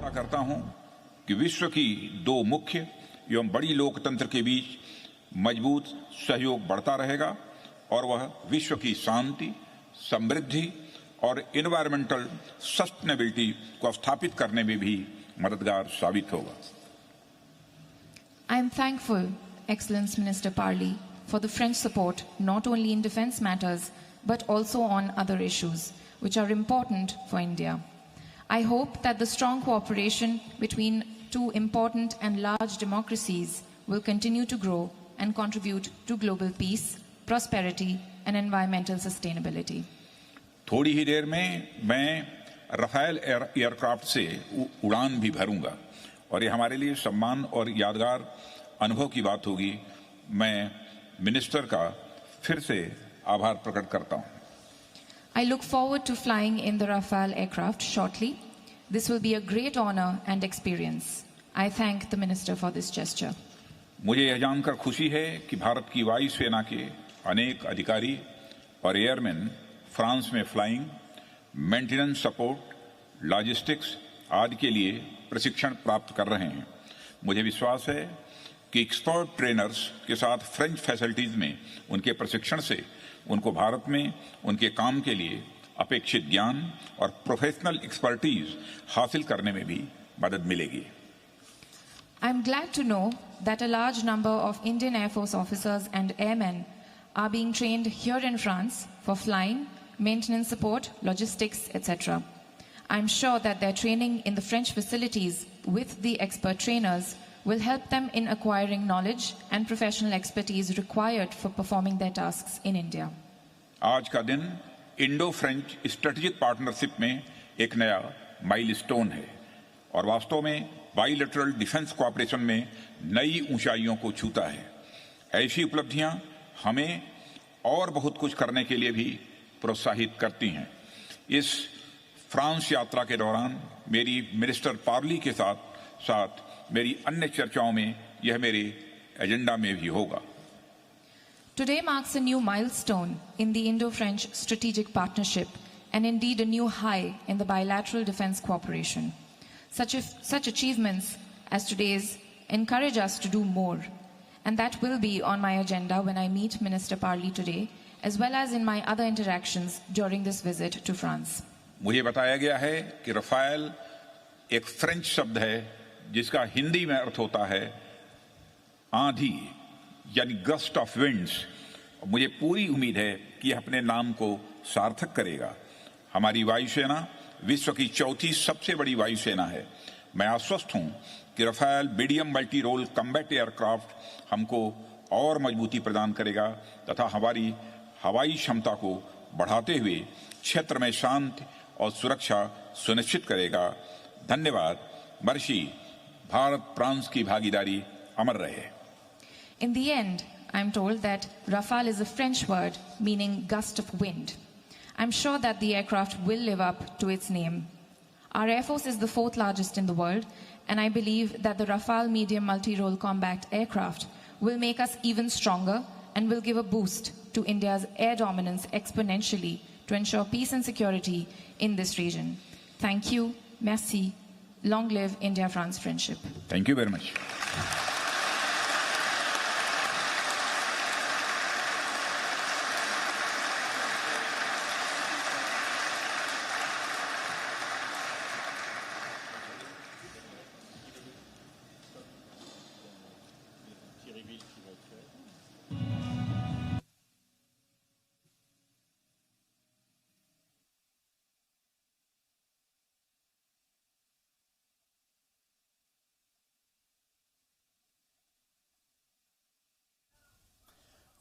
आशा करता हूं कि विश्व की दो मुख्य एवं बड़ी लोकतंत्र के बीच मजबूत सहयोग बढ़ता रहेगा और वह विश्व की शांति, समृद्धि और एनवायरमेंटल सस्टेनेबिलिटी को स्थापित करने में भी मददगार साबित होगा। I am thankful, Excellence Minister Parly, for the French support not only in defense matters but also on other issues which are important for India. I hope that the strong cooperation between two important and large democracies will continue to grow and contribute to global peace, prosperity and environmental sustainability. थोड़ी ही देर में मैं Rafale aircraft से उड़ान भी भरूंगा और ये हमारे लिए सम्मान और यादगार अनुभव की बात होगी। मैं मिनिस्टर का फिर से आभार प्रकट करता हूं। I look forward to flying in the Rafale aircraft shortly. This will be a great honor and experience. I thank the minister for this gesture. मुझे यह जानकर खुशी है कि भारत की वायुसेना के अनेक अधिकारी और एयरमैन फ्रांस में फ्लाइंग, मेंटेनेंस सपोर्ट, लॉजिस्टिक्स आदि के लिए प्रशिक्षण प्राप्त कर रहे हैं। मुझे विश्वास है कि एक्सपर्ट ट्रेनर्स के साथ फ्रेंच फैसिलिटीज में उनके प्रशिक्षण से उनको भारत में उनके काम के लिए अपेक्षित ज्ञान और प्रोफेशनल एक्सपर्टीज हासिल करने में भी मदद मिलेगी। I am glad to know that a large number of Indian Air Force officers and airmen are being trained here in France for flying, maintenance support, logistics, etc. I am sure that their training in the French facilities with the expert trainers will help them in acquiring knowledge and professional expertise required for performing their tasks in India. आज का दिन Indo French strategic partnership में एक नया milestone है और वास्तव में बाइलेटरल डिफेंस कोऑपरेशन में नई ऊंचाइयों को छूता है। ऐसी उपलब्धियां हमें और बहुत कुछ करने के लिए भी प्रोत्साहित करती हैं। इस फ्रांस यात्रा के दौरान मेरी मिनिस्टर पार्ली के साथ साथ मेरी अन्य चर्चाओं में यह मेरे एजेंडा में भी होगा। Today marks a new milestone in the Indo-French strategic partnership and indeed a new high in the bilateral defense cooperation. Such achievements as today's encourage us to do more, and that will be on my agenda when I meet Minister Parly today, as well as in my other interactions during this visit to France. मुझे बताया गया है कि Rafale एक French शब्द है जिसका हिंदी में अर्थ होता है आंधी यानी गस्ट ऑफ विंड्स। मुझे पूरी उम्मीद है कि यह अपने नाम को सार्थक करेगा। हमारी वायुसेना विश्व की चौथी सबसे बड़ी वायुसेना है। मैं आश्वस्त हूं कि Rafale medium multi role combat aircraft हमको और मजबूती प्रदान करेगा तथा हमारी हवाई क्षमता को बढ़ाते हुए क्षेत्र में शांति और सुरक्षा सुनिश्चित करेगा। धन्यवाद। मर्सी। भारत फ्रांस की भागीदारी अमर रहे। In the end, I am told that Rafale is a French word meaning gust of wind. I'm sure that the aircraft will live up to its name. Our Air Force is the fourth largest in the world, and I believe that the Rafale medium multi-role combat aircraft will make us even stronger and will give a boost to India's air dominance exponentially to ensure peace and security in this region. Thank you. Merci. Long live India-France friendship. Thank you very much.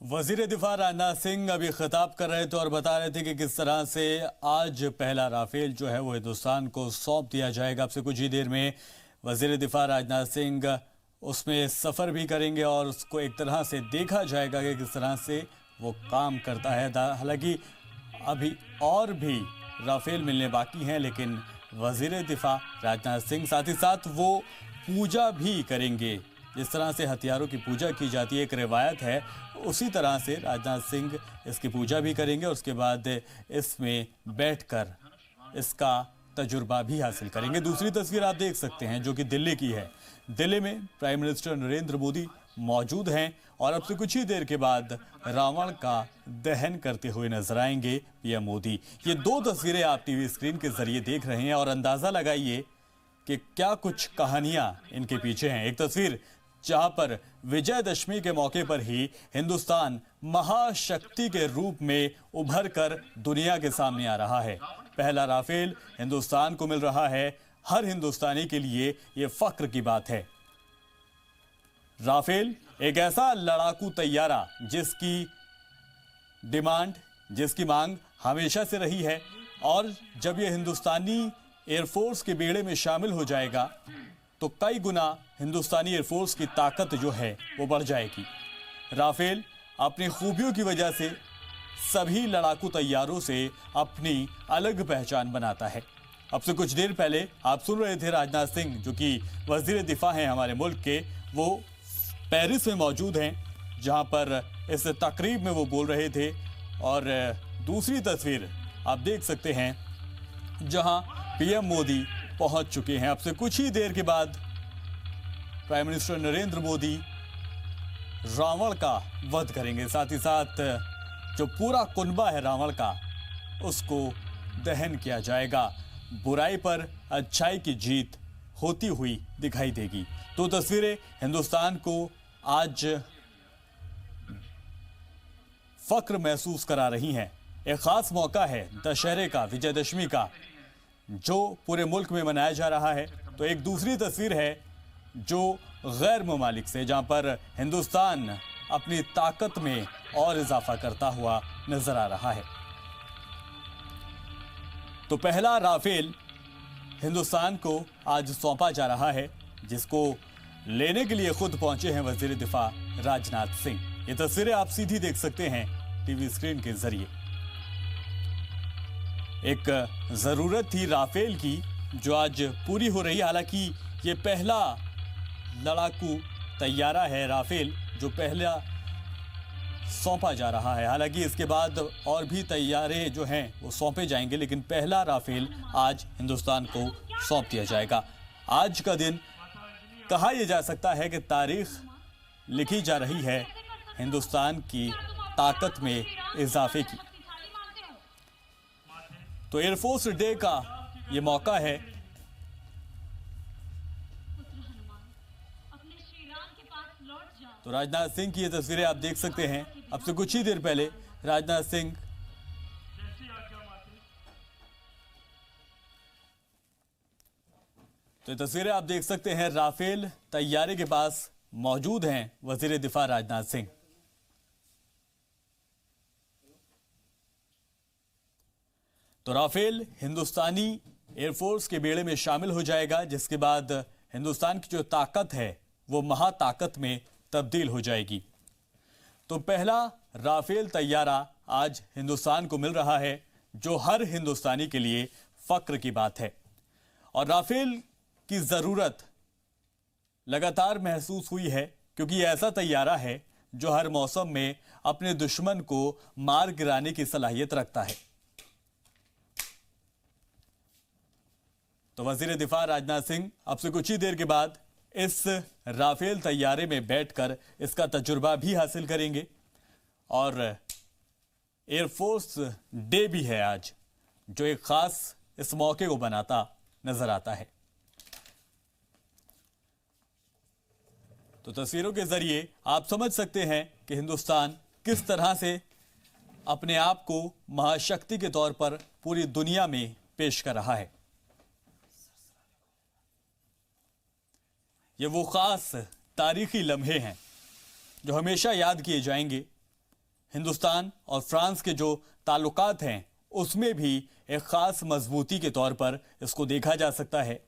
वजीर दिफा राजनाथ सिंह अभी खिताब कर रहे थे और बता रहे थे कि किस तरह से आज पहला राफेल जो है वो हिंदुस्तान को सौंप दिया जाएगा। अब से कुछ ही देर में वजीर दिफा राजनाथ सिंह उसमें सफ़र भी करेंगे और उसको एक तरह से देखा जाएगा कि किस तरह से वो काम करता है। हालांकि अभी और भी राफेल मिलने बाकी हैं, लेकिन वजीर दिफा राजनाथ सिंह साथ ही साथ वो पूजा भी करेंगे। जिस तरह से हथियारों की पूजा की जाती है, एक रिवायत है, उसी तरह से राजनाथ सिंह इसकी पूजा भी करेंगे और उसके बाद इसमें बैठकर इसका तजुर्बा भी हासिल करेंगे। दूसरी तस्वीर आप देख सकते हैं जो कि दिल्ली की है। दिल्ली में प्राइम मिनिस्टर नरेंद्र मोदी मौजूद हैं और अब से कुछ ही देर के बाद रावण का दहन करते हुए नजर आएंगे पीएम मोदी। ये दो तस्वीरें आप टीवी स्क्रीन के जरिए देख रहे हैं और अंदाजा लगाइए कि क्या कुछ कहानियां इनके पीछे हैं। एक तस्वीर जहां पर विजयदशमी के मौके पर ही हिंदुस्तान महाशक्ति के रूप में उभर कर दुनिया के सामने आ रहा है। पहला राफेल हिंदुस्तान को मिल रहा है। हर हिंदुस्तानी के लिए यह फख्र की बात है। राफेल एक ऐसा लड़ाकू तैयारा जिसकी डिमांड, जिसकी मांग हमेशा से रही है और जब यह हिंदुस्तानी एयरफोर्स के बेड़े में शामिल हो जाएगा तो कई गुना हिंदुस्तानी एयरफोर्स की ताकत जो है वो बढ़ जाएगी। राफेल अपनी खूबियों की वजह से सभी लड़ाकू तैयारों से अपनी अलग पहचान बनाता है। अब से कुछ देर पहले आप सुन रहे थे राजनाथ सिंह जो कि वजीर दिफा हैं हमारे मुल्क के, वो पेरिस में मौजूद हैं जहां पर इस तकरीब में वो बोल रहे थे। और दूसरी तस्वीर आप देख सकते हैं जहां पीएम मोदी पहुंच चुके हैं। अब से कुछ ही देर के बाद प्राइम मिनिस्टर नरेंद्र मोदी रावण का वध करेंगे। साथ ही साथ जो पूरा कुनबा है रावण का उसको दहन किया जाएगा। बुराई पर अच्छाई की जीत होती हुई दिखाई देगी। तो तस्वीरें हिंदुस्तान को आज फख्र महसूस करा रही हैं। एक खास मौका है दशहरे का, विजयदशमी का, जो पूरे मुल्क में मनाया जा रहा है। तो एक दूसरी तस्वीर है जो गैर ममालिक से, जहां पर हिंदुस्तान अपनी ताकत में और इजाफा करता हुआ नजर आ रहा है। तो पहला राफेल हिंदुस्तान को आज सौंपा जा रहा है, जिसको लेने के लिए खुद पहुंचे हैं वजीर दिफा राजनाथ सिंह। ये तस्वीरें आप सीधी देख सकते हैं टीवी स्क्रीन के जरिए। एक जरूरत थी राफेल की जो आज पूरी हो रही है। हालांकि ये पहला लड़ाकू तैयारा है राफेल जो पहला सौंपा जा रहा है। हालांकि इसके बाद और भी तैयारे जो हैं वो सौंपे जाएंगे, लेकिन पहला राफेल आज हिंदुस्तान को सौंप दिया जाएगा। आज का दिन कहा यह जा सकता है कि तारीख लिखी जा रही है हिंदुस्तान की ताकत में इजाफे की। तो एयरफोर्स डे का ये मौका है। तो राजनाथ सिंह की ये तस्वीरें आप देख सकते हैं। अब से कुछ ही देर पहले राजनाथ सिंह तो ये तस्वीरें आप देख सकते हैं राफेल तैयारे के पास मौजूद हैं वजीर दिफा राजनाथ सिंह। तो राफेल हिंदुस्तानी एयरफोर्स के बेड़े में शामिल हो जाएगा, जिसके बाद हिंदुस्तान की जो ताकत है वो महाताकत में तब्दील हो जाएगी। तो पहला राफेल तैयारा आज हिंदुस्तान को मिल रहा है, जो हर हिंदुस्तानी के लिए फख्र की बात है। और राफेल की जरूरत लगातार महसूस हुई है, क्योंकि यह ऐसा तैयारा है जो हर मौसम में अपने दुश्मन को मार गिराने की सलाहियत रखता है। तो वजीर दिफा राजनाथ सिंह अब से कुछ ही देर के बाद इस राफेल तैयारे में बैठकर इसका तजुर्बा भी हासिल करेंगे। और एयरफोर्स डे भी है आज, जो एक खास इस मौके को बनाता नजर आता है। तो तस्वीरों के जरिए आप समझ सकते हैं कि हिंदुस्तान किस तरह से अपने आप को महाशक्ति के तौर पर पूरी दुनिया में पेश कर रहा है। ये वो खास तारीखी लम्हे हैं जो हमेशा याद किए जाएंगे। हिंदुस्तान और फ्रांस के जो ताल्लुकात हैं उसमें भी एक खास मजबूती के तौर पर इसको देखा जा सकता है।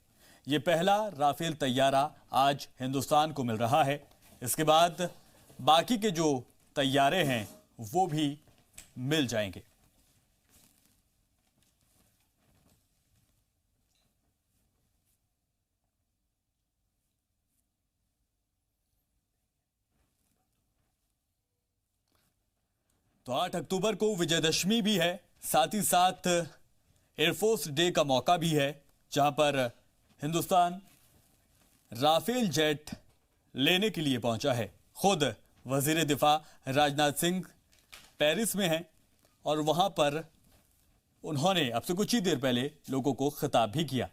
ये पहला राफेल तैयारा आज हिंदुस्तान को मिल रहा है। इसके बाद बाकी के जो तैयारे हैं वो भी मिल जाएंगे। तो 8 अक्टूबर को विजयदशमी भी है, साथ ही साथ एयरफोर्स डे का मौका भी है। जहां पर हिंदुस्तान राफेल जेट लेने के लिए पहुंचा है। खुद वजीर दिफा राजनाथ सिंह पेरिस में हैं और वहां पर उन्होंने अब से कुछ ही देर पहले लोगों को खिताब भी किया।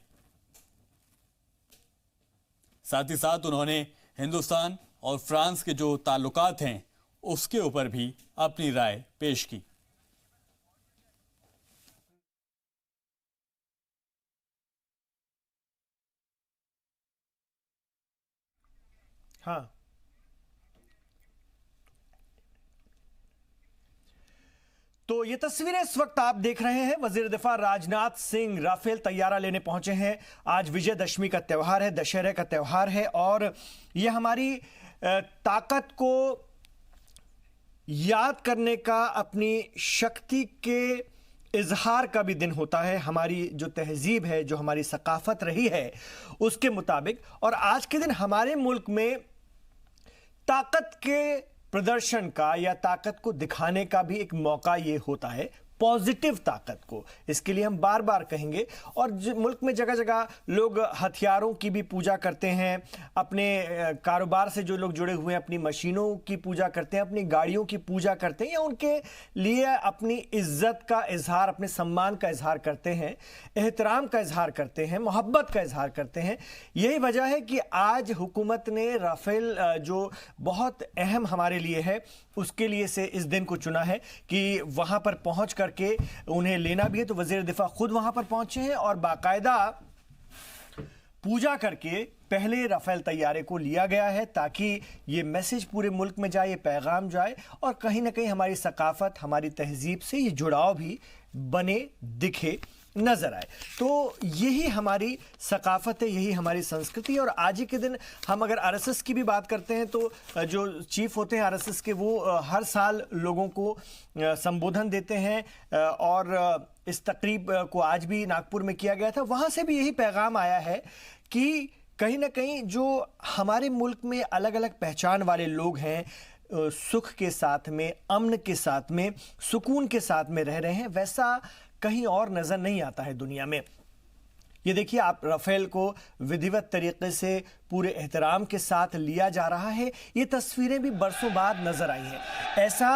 साथ ही साथ उन्होंने हिंदुस्तान और फ्रांस के जो ताल्लुकात हैं उसके ऊपर भी अपनी राय पेश की। हाँ, तो ये तस्वीरें इस वक्त आप देख रहे हैं। वजीर दिफा राजनाथ सिंह राफेल तैयारा लेने पहुंचे हैं। आज विजयदशमी का त्यौहार है, दशहरे का त्यौहार है और ये हमारी ताकत को याद करने का, अपनी शक्ति के इजहार का भी दिन होता है। हमारी जो तहजीब है, जो हमारी सकाफत रही है उसके मुताबिक। और आज के दिन हमारे मुल्क में ताकत के प्रदर्शन का या ताकत को दिखाने का भी एक मौका ये होता है, पॉजिटिव ताकत को। इसके लिए हम बार बार कहेंगे। और मुल्क में जगह जगह लोग हथियारों की भी पूजा करते हैं, अपने कारोबार से जो लोग जुड़े हुए हैं अपनी मशीनों की पूजा करते हैं, अपनी गाड़ियों की पूजा करते हैं, या उनके लिए अपनी इज्जत का इजहार, अपने सम्मान का इजहार करते हैं, एहतराम का इजहार करते हैं, मोहब्बत का इजहार करते हैं। यही वजह है कि आज हुकूमत ने राफेल जो बहुत अहम हमारे लिए है उसके लिए से इस दिन को चुना है कि वहां पर पहुंच करके उन्हें लेना भी है। तो वजीर दिफा खुद वहां पर पहुंचे हैं और बाकायदा पूजा करके पहले राफेल तैयारे को लिया गया है ताकि ये मैसेज पूरे मुल्क में जाए, ये पैगाम जाए और कहीं ना कहीं हमारी सकाफत, हमारी तहजीब से ये जुड़ाव भी बने, दिखे, नजर आए। तो यही हमारी सकाफत है, यही हमारी संस्कृति। और आज ही के दिन हम अगर आरएसएस की भी बात करते हैं तो जो चीफ होते हैं आरएसएस के, वो हर साल लोगों को संबोधन देते हैं और इस तकरीब को आज भी नागपुर में किया गया था। वहां से भी यही पैगाम आया है कि कहीं ना कहीं जो हमारे मुल्क में अलग अलग पहचान वाले लोग हैं, सुख के साथ में, अमन के साथ में, सुकून के साथ में रह रहे हैं, वैसा कहीं और नजर नहीं आता है दुनिया में। ये देखिए, आप राफेल को विधिवत तरीके से पूरे एहतराम के साथ लिया जा रहा है। ये तस्वीरें भी बरसों बाद नजर आई हैं। ऐसा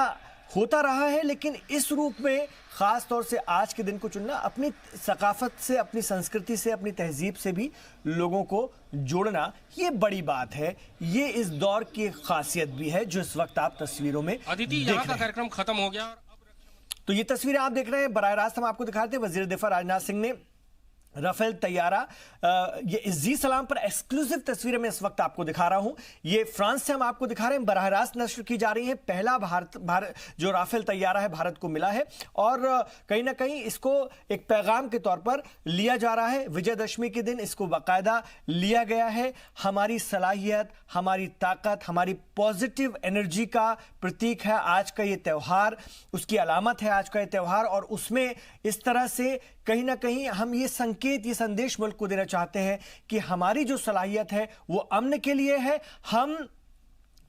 होता रहा है, लेकिन इस रूप में खास तौर से आज के दिन को चुनना, अपनी सकाफत से, अपनी संस्कृति से, अपनी तहजीब से भी लोगों को जोड़ना, ये बड़ी बात है। ये इस दौर की खासियत भी है जो इस वक्त आप तस्वीरों में अदिति, देख यहाँ रहे का हैं। कार्यक्रम खत्म हो गया। तो ये तस्वीरें आप देख रहे हैं, बराह रास्त हम आपको दिखाते हैं। वजीर दिफा राजनाथ सिंह ने राफेल तैयारा, ये जी सलाम पर एक्सक्लूसिव तस्वीरें मैं इस वक्त आपको दिखा रहा हूं। ये फ्रांस से हम आपको दिखा रहे हैं, बराह रास्त नश्र की जा रही है। पहला भारत जो राफेल तैयारा है भारत को मिला है और कहीं ना कहीं इसको एक पैगाम के तौर पर लिया जा रहा है। विजयदशमी के दिन इसको बाकायदा लिया गया है। हमारी सलाहियत, हमारी ताकत, हमारी पॉजिटिव एनर्जी का प्रतीक है आज का ये त्यौहार, उसकी अलामत है आज का ये त्यौहार। और उसमें इस तरह से कहीं ना कहीं हम ये संकेत, ये संदेश मुल्क को देना चाहते हैं कि हमारी जो सलाहियत है वो अमन के लिए है। हम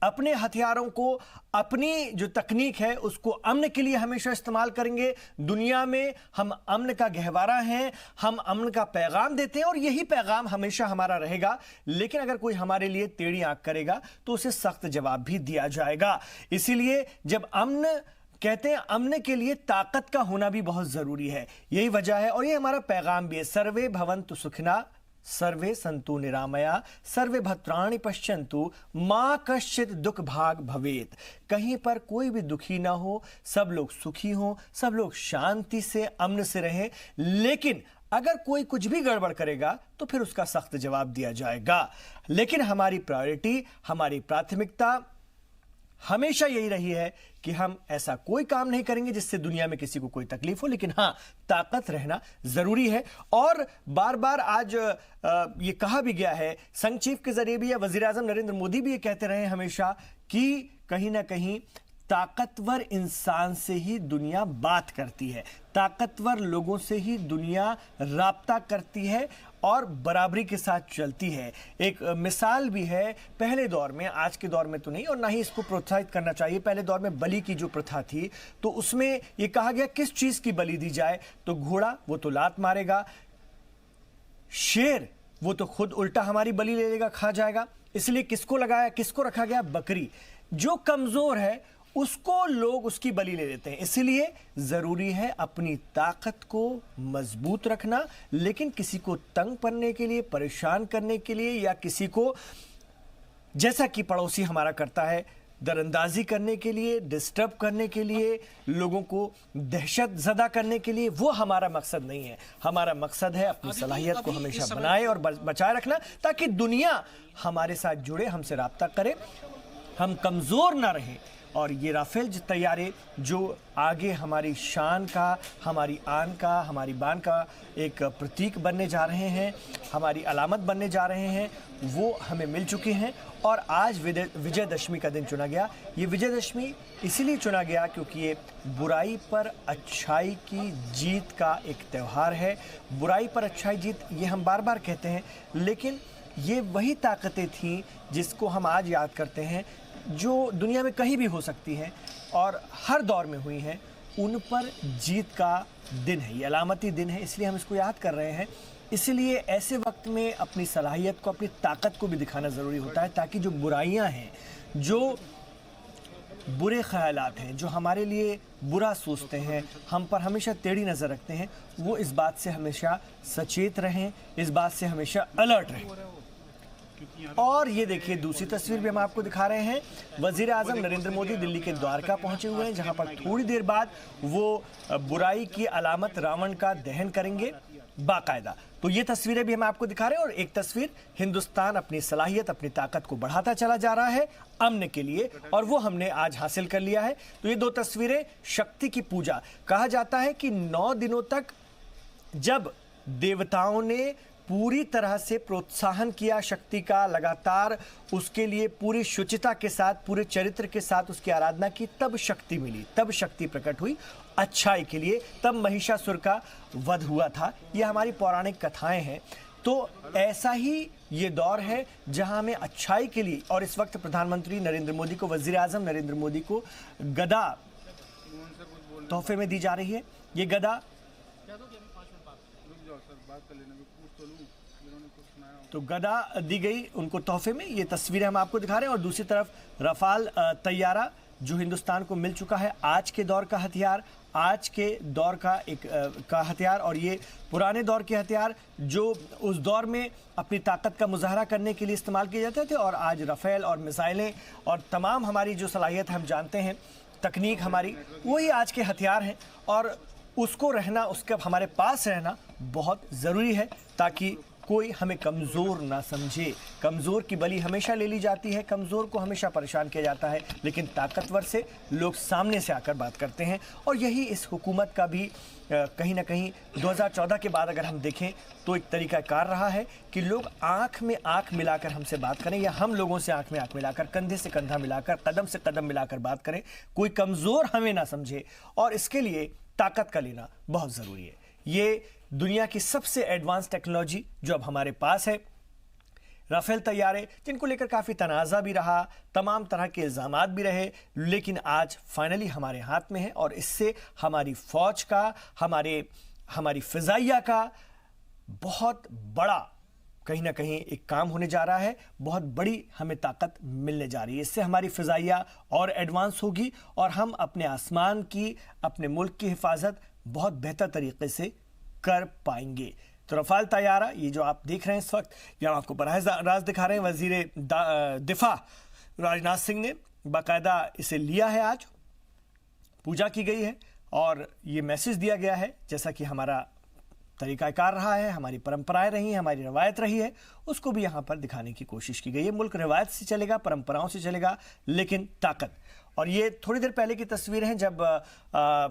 अपने हथियारों को, अपनी जो तकनीक है उसको अमन के लिए हमेशा इस्तेमाल करेंगे। दुनिया में हम अमन का गहवारा हैं, हम अमन का पैगाम देते हैं और यही पैगाम हमेशा हमारा रहेगा। लेकिन अगर कोई हमारे लिए टेढ़ी आंख करेगा तो उसे सख्त जवाब भी दिया जाएगा। इसीलिए जब अमन कहते हैं, अमन के लिए ताकत का होना भी बहुत जरूरी है। यही वजह है और ये हमारा पैगाम भी है। सर्वे भवन्तु सुखिनः, सर्वे सन्तु निरामया, सर्वे भद्राणि पश्यन्तु, मां कश्चित् दुख भाग भवेत्। कहीं पर कोई भी दुखी ना हो, सब लोग सुखी हो, सब लोग शांति से, अमन से रहें। लेकिन अगर कोई कुछ भी गड़बड़ करेगा तो फिर उसका सख्त जवाब दिया जाएगा। लेकिन हमारी प्रायोरिटी, हमारी प्राथमिकता हमेशा यही रही है कि हम ऐसा कोई काम नहीं करेंगे जिससे दुनिया में किसी को कोई तकलीफ हो। लेकिन हाँ, ताकत रहना जरूरी है। और बार बार आज ये कहा भी गया है, संघ चीफ के जरिए भी, या वजीर आजम नरेंद्र मोदी भी ये कहते रहे हमेशा कि कहीं ना कहीं ताकतवर इंसान से ही दुनिया बात करती है, ताकतवर लोगों से ही दुनिया राब्ता करती है और बराबरी के साथ चलती है। एक मिसाल भी है पहले दौर में, आज के दौर में तो नहीं, और ना ही इसको प्रोत्साहित करना चाहिए। पहले दौर में बलि की जो प्रथा थी तो उसमें यह कहा गया किस चीज की बलि दी जाए, तो घोड़ा, वो तो लात मारेगा, शेर वो तो खुद उल्टा हमारी बलि ले लेगा, खा जाएगा। इसलिए किसको लगाया, किसको रखा गया? बकरी। जो कमजोर है उसको लोग उसकी बलि ले लेते हैं। इसलिए जरूरी है अपनी ताकत को मजबूत रखना, लेकिन किसी को तंग करने के लिए, परेशान करने के लिए, या किसी को जैसा कि पड़ोसी हमारा करता है दरअंदाजी करने के लिए, डिस्टर्ब करने के लिए, लोगों को दहशत ज़दा करने के लिए, वो हमारा मकसद नहीं है। हमारा मकसद है अपनी सलाहियत को हमेशा बनाए और बचाए रखना, ताकि दुनिया हमारे साथ जुड़े, हमसे रब्ता करे, हम कमज़ोर ना रहें। और ये राफेल तैयारे जो आगे हमारी शान का, हमारी आन का, हमारी बान का एक प्रतीक बनने जा रहे हैं, हमारी अलामत बनने जा रहे हैं, वो हमें मिल चुके हैं। और आज विजयदशमी का दिन चुना गया। ये विजयदशमी इसलिए चुना गया क्योंकि ये बुराई पर अच्छाई की जीत का एक त्यौहार है। बुराई पर अच्छाई जीत, ये हम बार बार कहते हैं, लेकिन ये वही ताकतें थीं जिसको हम आज याद करते हैं, जो दुनिया में कहीं भी हो सकती हैं और हर दौर में हुई हैं। उन पर जीत का दिन है, ये अलामती दिन है, इसलिए हम इसको याद कर रहे हैं। इसलिए ऐसे वक्त में अपनी सलाहियत को, अपनी ताकत को भी दिखाना ज़रूरी होता है, ताकि जो बुराइयां हैं, जो बुरे ख्यालात हैं, जो हमारे लिए बुरा सोचते हैं, हम पर हमेशा टेढ़ी नज़र रखते हैं, वो इस बात से हमेशा सचेत रहें, इस बात से हमेशा अलर्ट रहें। और ये देखिए दूसरी तस्वीर भी हम आपको दिखा रहे हैं। वजीर आजम नरेंद्र मोदी दिल्ली के द्वारका पहुंचे हुए हैं, जहां पर थोड़ी देर बाद वो बुराई की अलामत रावण का दहन करेंगे बाकायदा। तो ये तस्वीरें भी हम आपको दिखा रहे हैं। और एक तस्वीर, हिंदुस्तान अपनी सलाहियत, अपनी ताकत को बढ़ाता चला जा रहा है अमन के लिए, और वो हमने आज हासिल कर लिया है। तो ये दो तस्वीरें शक्ति की पूजा। कहा जाता है कि 9 दिनों तक जब देवताओं ने पूरी तरह से प्रोत्साहन किया शक्ति का, लगातार उसके लिए पूरी शुचिता के साथ, पूरे चरित्र के साथ उसकी आराधना की, तब शक्ति मिली, तब शक्ति प्रकट हुई अच्छाई के लिए, तब महिषासुर का वध हुआ था। ये हमारी पौराणिक कथाएं हैं। तो ऐसा ही ये दौर है जहां हमें अच्छाई के लिए, और इस वक्त प्रधानमंत्री नरेंद्र मोदी को, वजीर आजम नरेंद्र मोदी को गदा तोहफे में दी जा रही है। ये गदा तो गदा दी गई उनको तोहफे में। ये तस्वीरें हम आपको दिखा रहे हैं। और दूसरी तरफ रफाल तैयारा जो हिंदुस्तान को मिल चुका है, आज के दौर का हथियार, आज के दौर का का हथियार, और ये पुराने दौर के हथियार जो उस दौर में अपनी ताकत का मुजाहरा करने के लिए इस्तेमाल किए जाते थे। और आज रफेल और मिसाइलें और तमाम हमारी जो सलाहियत हम जानते हैं, तकनीक हमारी, वही आज के हथियार हैं। और उसको रहना, उसका हमारे पास रहना बहुत ज़रूरी है, ताकि कोई हमें कमज़ोर ना समझे। कमज़ोर की बलि हमेशा ले ली जाती है, कमज़ोर को हमेशा परेशान किया जाता है, लेकिन ताकतवर से लोग सामने से आकर बात करते हैं। और यही इस हुकूमत का भी कहीं ना कहीं 2014 के बाद अगर हम देखें तो एक तरीक़ाकार रहा है कि लोग आंख में आंख मिलाकर हमसे बात करें, या हम लोगों से आंख में आंख मिलाकर, कंधे से कंधा मिलाकर, कदम से कदम मिलाकर बात करें। कोई कमज़ोर हमें ना समझे, और इसके लिए ताकत का लेना बहुत ज़रूरी है। ये दुनिया की सबसे एडवांस टेक्नोलॉजी जो अब हमारे पास है, राफेल तैयारे, जिनको लेकर काफ़ी तनाज़ा भी रहा, तमाम तरह के इल्ज़ामात भी रहे, लेकिन आज फाइनली हमारे हाथ में है। और इससे हमारी फ़ौज का, हमारी फ़िज़ाइया का बहुत बड़ा कहीं ना कहीं एक काम होने जा रहा है। बहुत बड़ी हमें ताकत मिलने जा रही है। इससे हमारी फ़िज़ाइया और एडवांस होगी, और हम अपने आसमान की, अपने मुल्क की हिफाजत बहुत बेहतर तरीके से कर पाएंगे। तो रफाल तैयारा, ये जो आप देख रहे हैं इस वक्त, ये हम आपको बराह रास्त दिखा रहे हैं। वजीर दिफा राजनाथ सिंह ने बाकायदा इसे लिया है, आज पूजा की गई है, और ये मैसेज दिया गया है, जैसा कि हमारा तरीक़ाकार रहा है, हमारी परंपराएं रही हैं, हमारी रवायत रही है, उसको भी यहाँ पर दिखाने की कोशिश की गई है। मुल्क रवायत से चलेगा, परंपराओं से चलेगा, लेकिन ताकत। और ये थोड़ी देर पहले की तस्वीर हैं जब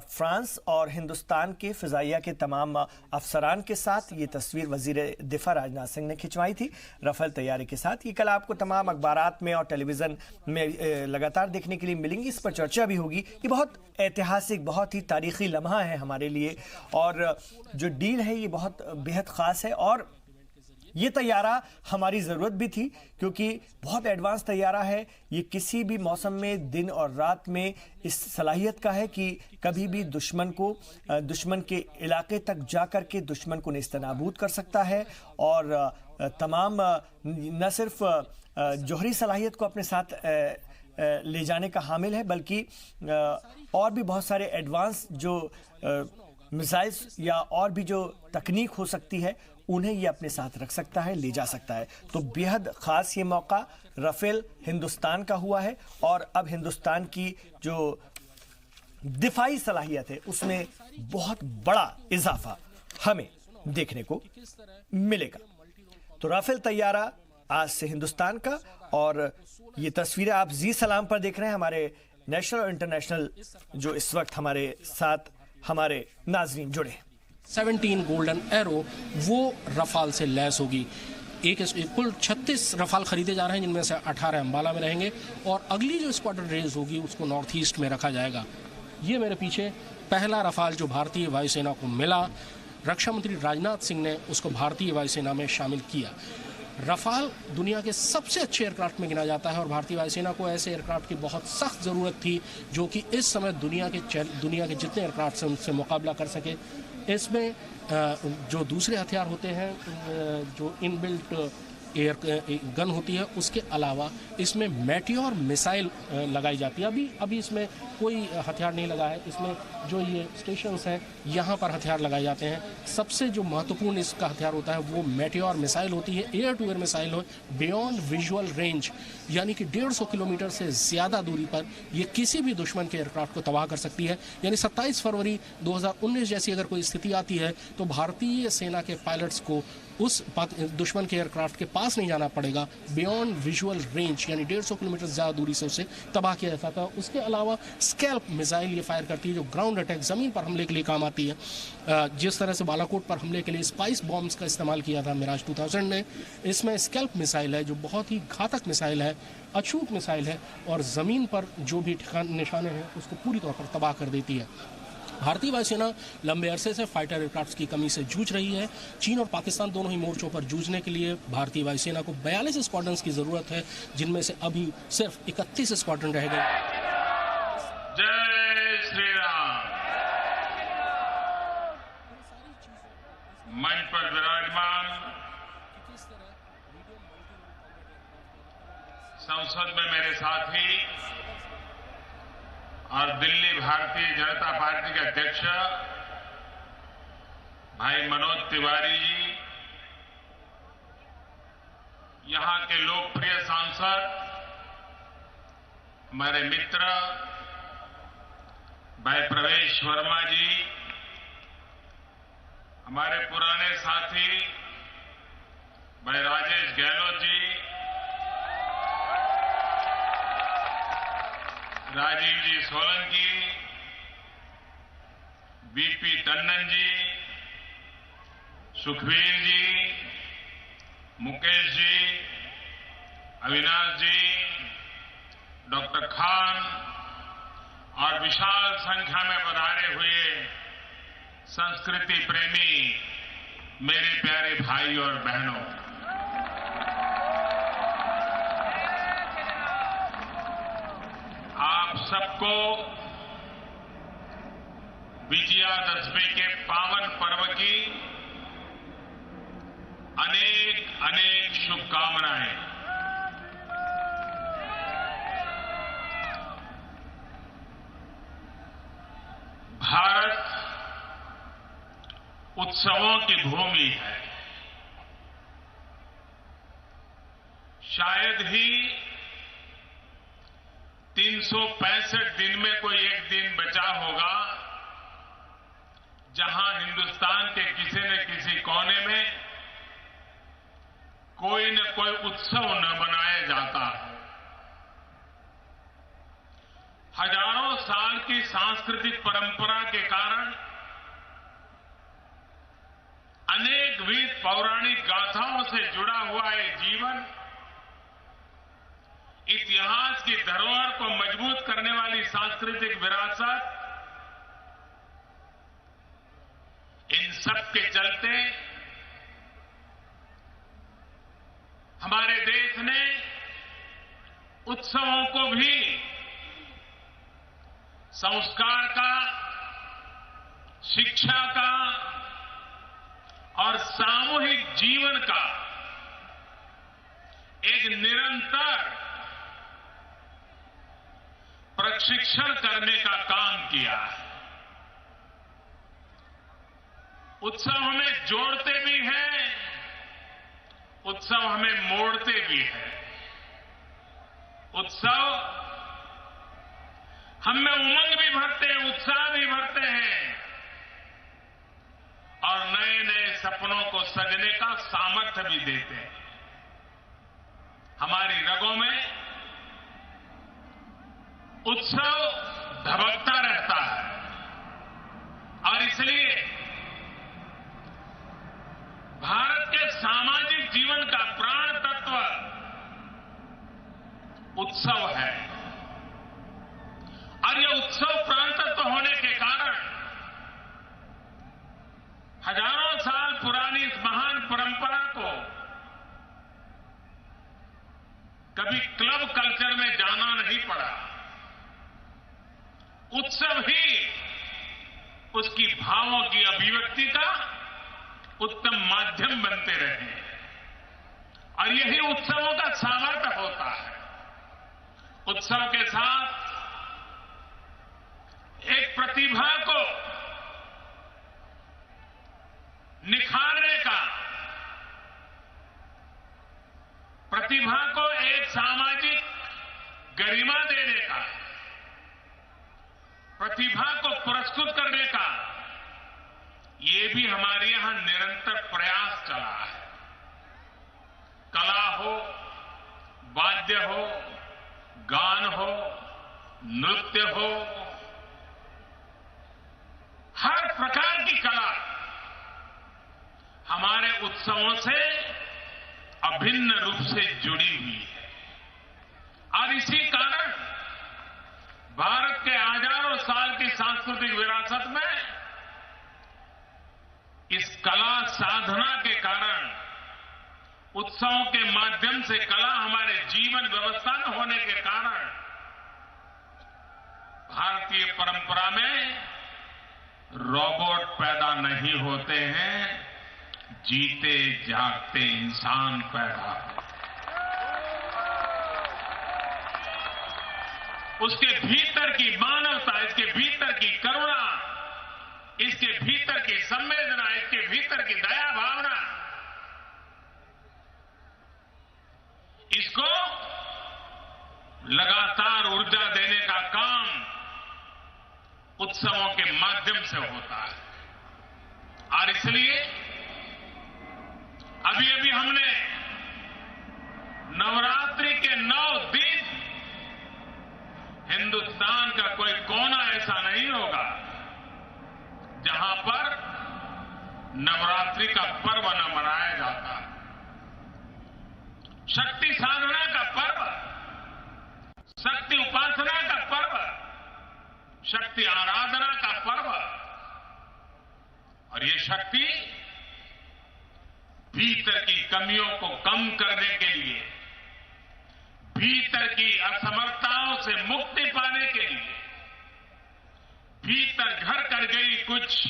फ्रांस और हिंदुस्तान के फ़िज़ाइया के तमाम अफसरान के साथ ये तस्वीर वज़ीर दिफा राजनाथ सिंह ने खिंचवाई थी राफेल तैयारे के साथ। ये कल आपको तमाम अखबारात में और टेलीविज़न में लगातार देखने के लिए मिलेंगी। इस पर चर्चा भी होगी। ये बहुत ऐतिहासिक, बहुत ही तारीख़ी लम्हा है हमारे लिए, और जो डील है ये बहुत बेहद ख़ास है। और ये तैयारा हमारी ज़रूरत भी थी, क्योंकि बहुत एडवांस तैयारा है। ये किसी भी मौसम में दिन और रात में इस सलाहियत का है कि कभी भी दुश्मन के इलाके तक जाकर के दुश्मन को नेस्तनाबूद कर सकता है। और तमाम न सिर्फ जौहरी सलाहियत को अपने साथ ले जाने का हामिल है, बल्कि और भी बहुत सारे एडवांस जो मिसाइल्स या और भी जो तकनीक हो सकती है उन्हें ये अपने साथ रख सकता है, ले जा सकता है। तो बेहद ख़ास ये मौका राफेल हिंदुस्तान का हुआ है, और अब हिंदुस्तान की जो दिफाई सलाहियत है उसमें बहुत बड़ा इजाफा हमें देखने को मिलेगा। तो राफेल तैयारा आज से हिंदुस्तान का, और ये तस्वीरें आप जी सलाम पर देख रहे हैं। हमारे नेशनल और इंटरनेशनल जो इस वक्त हमारे साथ हमारे नाजरीन जुड़े हैं। 17 गोल्डन एरो वो रफाल से लैस होगी। कुल 36 रफाल खरीदे जा रहे हैं, जिनमें से 18 अंबाला में रहेंगे, और अगली जो स्क्वाड्रन रेंज होगी उसको नॉर्थ ईस्ट में रखा जाएगा। ये मेरे पीछे पहला रफाल जो भारतीय वायुसेना को मिला, रक्षा मंत्री राजनाथ सिंह ने उसको भारतीय वायुसेना में शामिल किया। रफाल दुनिया के सबसे अच्छे एयरक्राफ्ट में गिना जाता है, और भारतीय वायुसेना को ऐसे एयरक्राफ्ट की बहुत सख्त ज़रूरत थी जो कि इस समय दुनिया के जितने एयरक्राफ्ट हैं उनसे मुकाबला कर सके। इसमें जो दूसरे हथियार होते हैं, जो इनबिल्ट एयर गन होती है, उसके अलावा इसमें मेटियोर मिसाइल लगाई जाती है। अभी इसमें कोई हथियार नहीं लगा है। इसमें जो ये स्टेशंस हैं यहाँ पर हथियार लगाए जाते हैं। सबसे जो महत्वपूर्ण इसका हथियार होता है वो मेटियोर मिसाइल होती है। एयर टू एयर मिसाइल हो, बियॉन्ड विजुअल रेंज, यानी कि 150 किलोमीटर से ज़्यादा दूरी पर ये किसी भी दुश्मन के एयरक्राफ्ट को तबाह कर सकती है। यानी 27 फरवरी 2019 जैसी अगर कोई स्थिति आती है तो भारतीय सेना के पायलट्स को उस दुश्मन के एयरक्राफ्ट के पास नहीं जाना पड़ेगा। बियॉन्ड विजुअल रेंज यानी 150 किलोमीटर ज़्यादा दूरी से उसे तबाह किया जाता है। उसके अलावा स्कैल्प मिसाइल ये फायर करती है, जो ग्राउंड अटैक ज़मीन पर हमले के लिए काम आती है। जिस तरह से बालाकोट पर हमले के लिए स्पाइस बॉम्ब्स का इस्तेमाल किया था मिराज 2000 ने, इसमें स्कैल्प मिसाइल है जो बहुत ही घातक मिसाइल है, अछूत मिसाइल है, और ज़मीन पर जो भी निशाने हैं उसको पूरी तौर पर तबाह कर देती है। भारतीय वायुसेना लंबे अरसे से फाइटर एयरक्राफ्ट की कमी से जूझ रही है। चीन और पाकिस्तान दोनों ही मोर्चों पर जूझने के लिए भारतीय वायुसेना को 42 स्क्वाड्रन्स की जरूरत है, जिनमें से अभी सिर्फ 31 स्क्वाड्रन रह गए। जय श्री राम। मंच पर विराजमान संसद में मेरे साथी और दिल्ली भारतीय जनता पार्टी के अध्यक्ष भाई मनोज तिवारी जी, यहां के लोकप्रिय सांसद हमारे मित्र भाई प्रवेश वर्मा जी, हमारे पुराने साथी भाई राजेश गहलोत जी, राजीव जी सोलंकी, बीपी टंडन जी, सुखबीर जी, मुकेश जी, अविनाश जी, डॉक्टर खान और विशाल संख्या में पधारे हुए संस्कृति प्रेमी मेरे प्यारे भाई और बहनों, आप सबको विजयादशमी के पावन पर्व की अनेक अनेक शुभकामनाएं। भारत उत्सवों की भूमि है। शायद ही 365 दिन में कोई एक दिन बचा होगा जहां हिंदुस्तान के किसी न किसी कोने में कोई न कोई उत्सव न मनाया जाता है। हजारों साल की सांस्कृतिक परंपरा के कारण अनेक विध पौराणिक गाथाओं से जुड़ा हुआ ये जीवन, इतिहास की धरोहर को मजबूत करने वाली सांस्कृतिक विरासत, इन सब के चलते हमारे देश ने उत्सवों को भी संस्कार का, शिक्षा का और सामूहिक जीवन का एक निरंतर प्रशिक्षण करने का काम किया है। उत्सव हमें जोड़ते भी हैं, उत्सव हमें मोड़ते भी हैं। उत्सव हमें उमंग भी भरते हैं, उत्साह भी भरते हैं और नए नए सपनों को सजने का सामर्थ्य भी देते हैं। हमारी रगों में उत्सव धबकता रहता है और इसलिए भारत के सामाजिक जीवन का प्राण तत्व उत्सव है और यह उत्सव प्राण तत्व होने के कारण हजारों साल पुरानी इस महान परंपरा को कभी क्लब कल्चर में जाना नहीं पड़ा। उत्सव ही उसकी भावों की अभिव्यक्ति का उत्तम माध्यम बनते रहे और यही उत्सवों का सामर्थ्य होता है। उत्सव के साथ एक प्रतिभा को निखारने का, प्रतिभा को एक सामाजिक गरिमा देने का, प्रतिभा को पुरस्कृत करने का ये भी हमारे यहां निरंतर प्रयास चला है। कला हो, वाद्य हो, गान हो, नृत्य हो, हर प्रकार की कला हमारे उत्सवों से अभिन्न रूप से जुड़ी हुई है और इसी कारण भारत के हजारों साल की सांस्कृतिक विरासत में इस कला साधना के कारण, उत्सवों के माध्यम से कला हमारे जीवन व्यवस्था में होने के कारण भारतीय परंपरा में रोबोट पैदा नहीं होते हैं, जीते जागते इंसान पैदा होते। उसके भीतर की मानवता, इसके भीतर की करुणा, इसके भीतर की संवेदना, इसके भीतर की दया भावना, इसको लगातार ऊर्जा देने का काम उत्सवों के माध्यम से होता है और इसलिए अभी अभी हमने नवरात्रि के 9 दिन, हिंदुस्तान का कोई कोना ऐसा नहीं होगा जहां पर नवरात्रि का पर्व न मनाया जाता। शक्ति साधना का पर्व, शक्ति उपासना का पर्व, शक्ति आराधना का पर्व और ये शक्ति भीतर की कमियों को कम करने के लिए, भीतर की असमर्थताओं से मुक्ति पाने के लिए, भीतर घर कर गई कुछ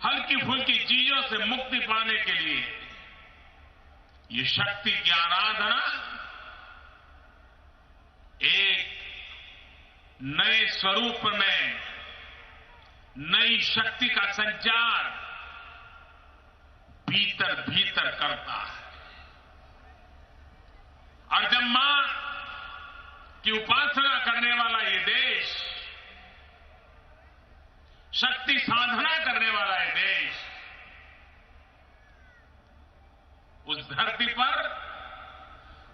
हल्की फुल्की चीजों से मुक्ति पाने के लिए ये शक्ति की आराधना एक नए स्वरूप में नई शक्ति का संचार भीतर भीतर करता है और जब मां की उपासना करने वाला ये देश, शक्ति साधना करने वाला ये देश, उस धरती पर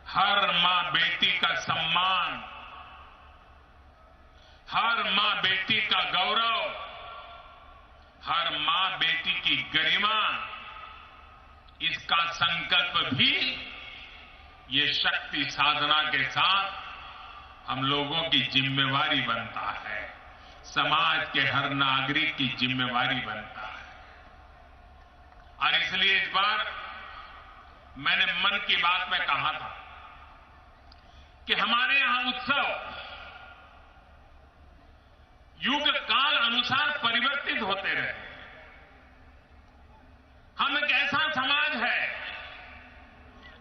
हर मां बेटी का सम्मान, हर मां बेटी का गौरव, हर मां बेटी की गरिमा, इसका संकल्प भी ये शक्ति साधना के साथ हम लोगों की जिम्मेवारी बनता है, समाज के हर नागरिक की जिम्मेवारी बनता है और इसलिए इस बार मैंने मन की बात में कहा था कि हमारे यहां उत्सव युग काल अनुसार परिवर्तित होते रहे। हम एक ऐसा समाज है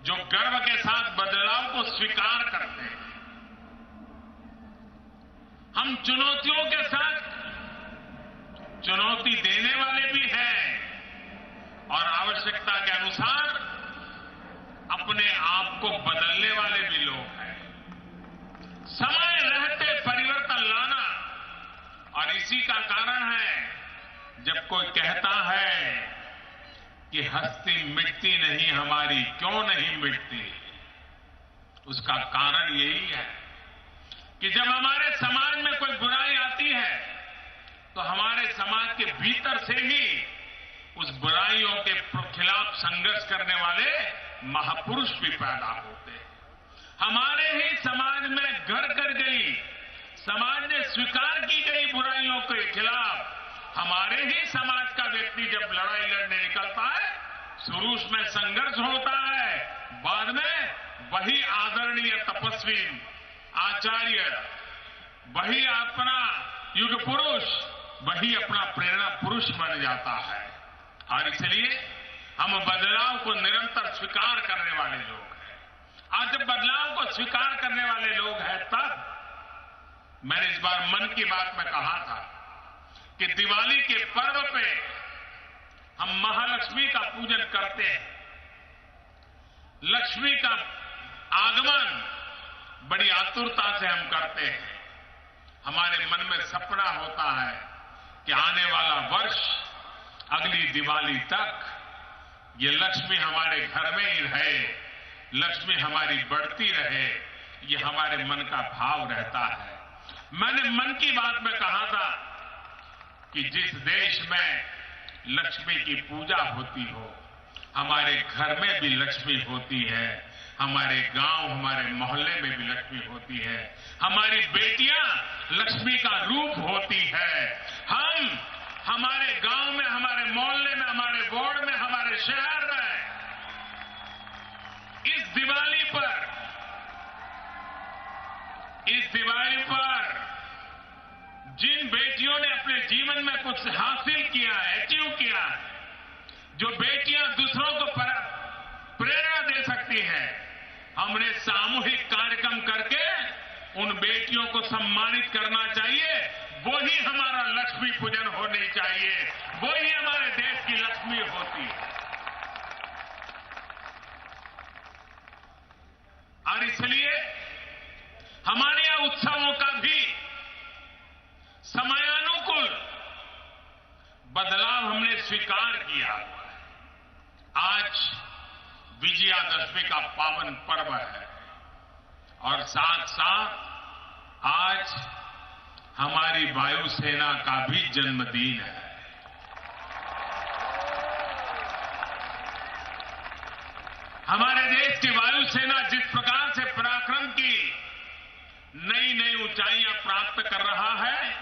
जो गर्व के साथ बदलाव को स्वीकार करते हैं। हम चुनौतियों के साथ चुनौती देने वाले भी हैं और आवश्यकता के अनुसार अपने आप को बदलने वाले भी लोग हैं। समय रहते परिवर्तन लाना, और इसी का कारण है जब कोई कहता है कि हस्ती मिटती नहीं हमारी, क्यों नहीं मिटती? उसका कारण यही है कि जब हमारे समाज में कोई बुराई आती है तो हमारे समाज के भीतर से ही उस बुराइयों के खिलाफ संघर्ष करने वाले महापुरुष भी पैदा होते हैं। हमारे ही समाज में घर कर गई, समाज ने स्वीकार की गई बुराइयों के खिलाफ हमारे ही समाज का व्यक्ति जब लड़ाई लड़ने निकलता है, शुरू में संघर्ष होता है, बाद में वही आदरणीय तपस्वी आचार्य, वही अपना युग पुरुष, वही अपना प्रेरणा पुरुष बन जाता है। और इसलिए हम बदलाव को निरंतर स्वीकार करने वाले लोग हैं। आज जब बदलाव को स्वीकार करने वाले लोग हैं, तब मैंने इस बार मन की बात में कहा था कि दिवाली के पर्व पे हम महालक्ष्मी का पूजन करते हैं। लक्ष्मी का आगमन बड़ी आतुरता से हम करते हैं। हमारे मन में सपना होता है कि आने वाला वर्ष, अगली दिवाली तक ये लक्ष्मी हमारे घर में ही रहे, लक्ष्मी हमारी बढ़ती रहे, ये हमारे मन का भाव रहता है। मैंने मन की बात में कहा था कि जिस देश में लक्ष्मी की पूजा होती हो, हमारे घर में भी लक्ष्मी होती है, हमारे गांव, हमारे मोहल्ले में भी लक्ष्मी होती है, हमारी बेटियां लक्ष्मी का रूप होती है। हम हमारे गांव में, हमारे मोहल्ले में, हमारे वार्ड में, हमारे शहर में इस दिवाली पर जिन बेटियों ने अपने जीवन में कुछ हासिल किया है, अचीव किया है, जो बेटियां दूसरों को प्रेरणा दे सकती हैं, हमने सामूहिक कार्यक्रम करके उन बेटियों को सम्मानित करना चाहिए। वही हमारा लक्ष्मी पूजन होनी चाहिए, वही हमारे देश की लक्ष्मी होती है। और इसलिए हमारे यहां उत्सवों का भी समयानुकूल बदलाव हमने स्वीकार किया हुआ है। आज विजयादशमी का पावन पर्व है और साथ साथ आज हमारी वायुसेना का भी जन्मदिन है। हमारे देश की वायुसेना जिस प्रकार से पराक्रम की नई नई ऊंचाइयां प्राप्त कर रहा है,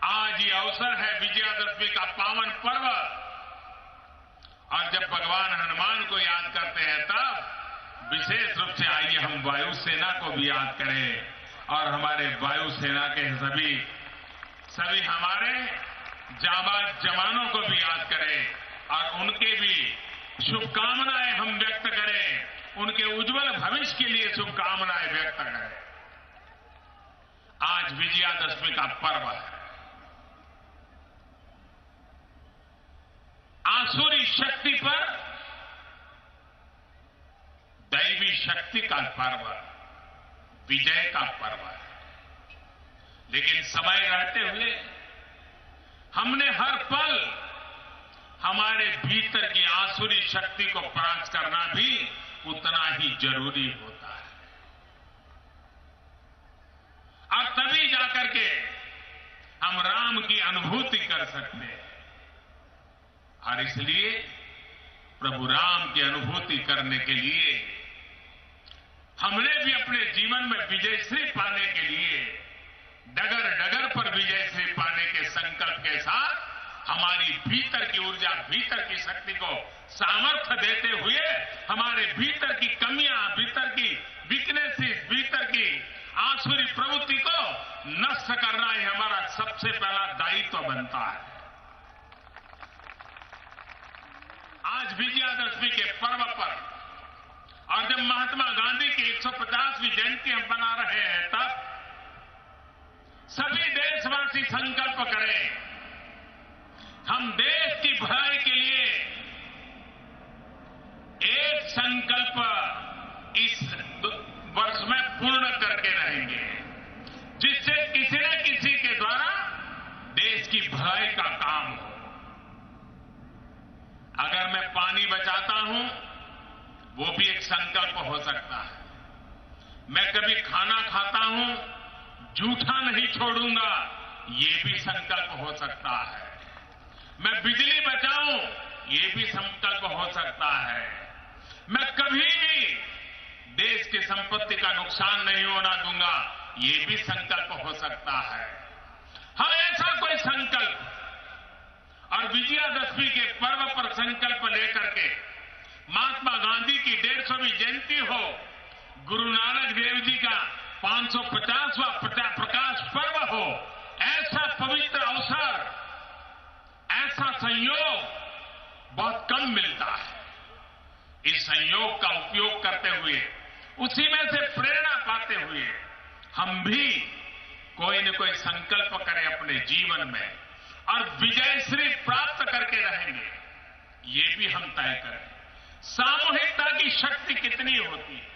आज ये अवसर है विजयादशमी का पावन पर्व, और जब भगवान हनुमान को याद करते हैं तब विशेष रूप से आइए हम वायुसेना को भी याद करें और हमारे वायुसेना के सभी हमारे जाबाज जवानों को भी याद करें और उनके भी शुभकामनाएं हम व्यक्त करें, उनके उज्जवल भविष्य के लिए शुभकामनाएं व्यक्त करें। आज विजयादशमी का पर्व है, आसुरी शक्ति पर दैवी शक्ति का पर्व, विजय का पर्व है। लेकिन समय रहते हुए हमने हर पल हमारे भीतर की आसुरी शक्ति को परास्त करना भी उतना ही जरूरी होता है, और तभी जाकर के हम राम की अनुभूति कर सकते हैं। और इसलिए प्रभु राम की अनुभूति करने के लिए हमने भी अपने जीवन में विजयश्री पाने के लिए डगर डगर पर विजयश्री पाने के संकल्प के साथ हमारी भीतर की ऊर्जा, भीतर की शक्ति को सामर्थ्य देते हुए हमारे भीतर की कमियां, भीतर की वीकनेसेस, भीतर की आसुरी प्रवृत्ति को नष्ट करना ही हमारा सबसे पहला दायित्व बनता है। आज विजयादशमी के पर्व पर और जब महात्मा गांधी की 150वीं जयंती हम मना रहे हैं, तब सभी देशवासी संकल्प करें, हम देश की भलाई के लिए एक संकल्प इस वर्ष में पूर्ण करके रहेंगे, जिससे किसी न किसी के द्वारा देश की भलाई का काम हो। अगर मैं पानी बचाता हूं, वो भी एक संकल्प हो सकता है। मैं कभी खाना खाता हूं, जूठा नहीं छोड़ूंगा, ये भी संकल्प हो सकता है। मैं बिजली बचाऊं, ये भी संकल्प हो सकता है। मैं कभी भी देश की संपत्ति का नुकसान नहीं होना दूंगा, ये भी संकल्प हो सकता है। हाँ, ऐसा कोई संकल्प, और विजयादशमी के पर्व पर संकल्प लेकर के महात्मा गांधी की 150वीं जयंती हो, गुरु नानक देव जी का 550वां प्रकाश पर्व हो, ऐसा पवित्र अवसर, ऐसा संयोग बहुत कम मिलता है। इस संयोग का उपयोग करते हुए, उसी में से प्रेरणा पाते हुए हम भी कोई न कोई संकल्प करें अपने जीवन में और विजयश्री प्राप्त करके रहेंगे, ये भी हम तय करें। सामूहिकता की शक्ति कितनी होती है?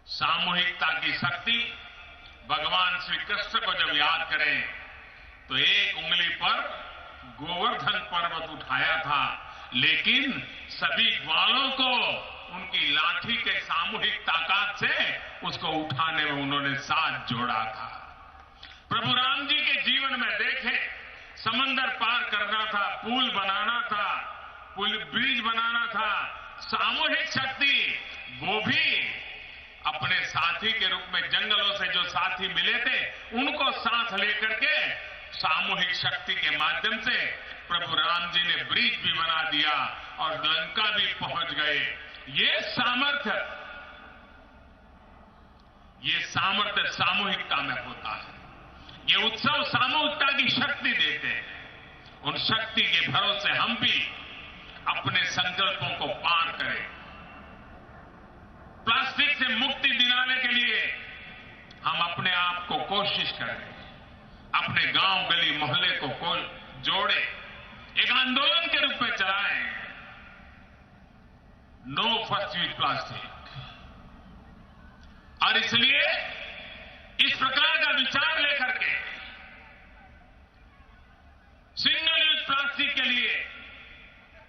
सामूहिकता की शक्ति, भगवान श्री कृष्ण को जब याद करें तो एक उंगली पर गोवर्धन पर्वत उठाया था, लेकिन सभी ग्वालों को उनकी लाठी के सामूहिक ताकत से उसको उठाने में उन्होंने साथ जोड़ा था। प्रभु राम जी के जीवन में देखें, समंदर पार करना था, पुल बनाना था, ब्रिज बनाना था, सामूहिक शक्ति, वो भी अपने साथी के रूप में जंगलों से जो साथी मिले थे उनको साथ लेकर के सामूहिक शक्ति के माध्यम से प्रभु राम जी ने ब्रिज भी बना दिया और लंका भी पहुंच गए। ये सामर्थ्य सामूहिकता में होता है। ये उत्सव सामूहिकता की शक्ति देते हैं। उन शक्ति के भरोसे हम भी अपने संकल्पों को पार करें। प्लास्टिक से मुक्ति दिलाने के लिए हम अपने आप को कोशिश करें, अपने गांव गली मोहल्ले को जोड़े, एक आंदोलन के रूप में चलाएं, नो फर्स्ट यूज प्लास्टिक। और इसलिए इस प्रकार का विचार लेकर के सिंगल यूज प्लास्टिक के लिए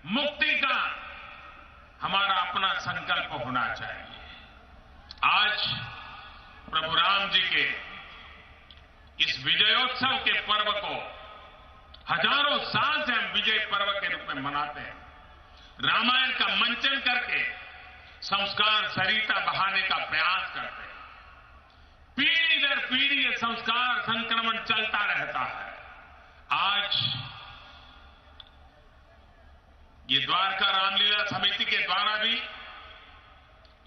मुक्ति का हमारा अपना संकल्प होना चाहिए। आज प्रभु राम जी के इस विजयोत्सव के पर्व को हजारों साल से हम विजय पर्व के रूप में मनाते हैं। रामायण का मंचन करके संस्कार सरिता बहाने का प्रयास करते हैं। पीढ़ी दर पीढ़ी ये संस्कार संक्रमण चलता रहता है। आज ये द्वारका रामलीला समिति के द्वारा भी,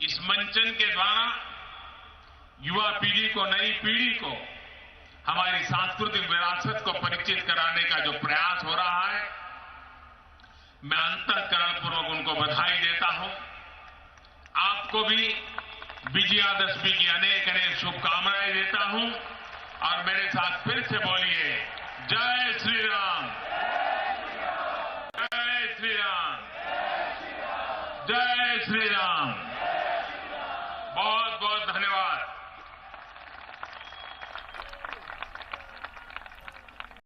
इस मंचन के द्वारा युवा पीढ़ी को, नई पीढ़ी को हमारी सांस्कृतिक विरासत को परिचित कराने का जो प्रयास हो रहा है, मैं अंतःकरणपूर्वक उनको बधाई देता हूं। आपको भी विजयादशमी की अनेक अनेक शुभकामनाएं देता हूं और मेरे साथ फिर से बोलिए, जय श्री राम, जय श्री राम, जय श्री राम।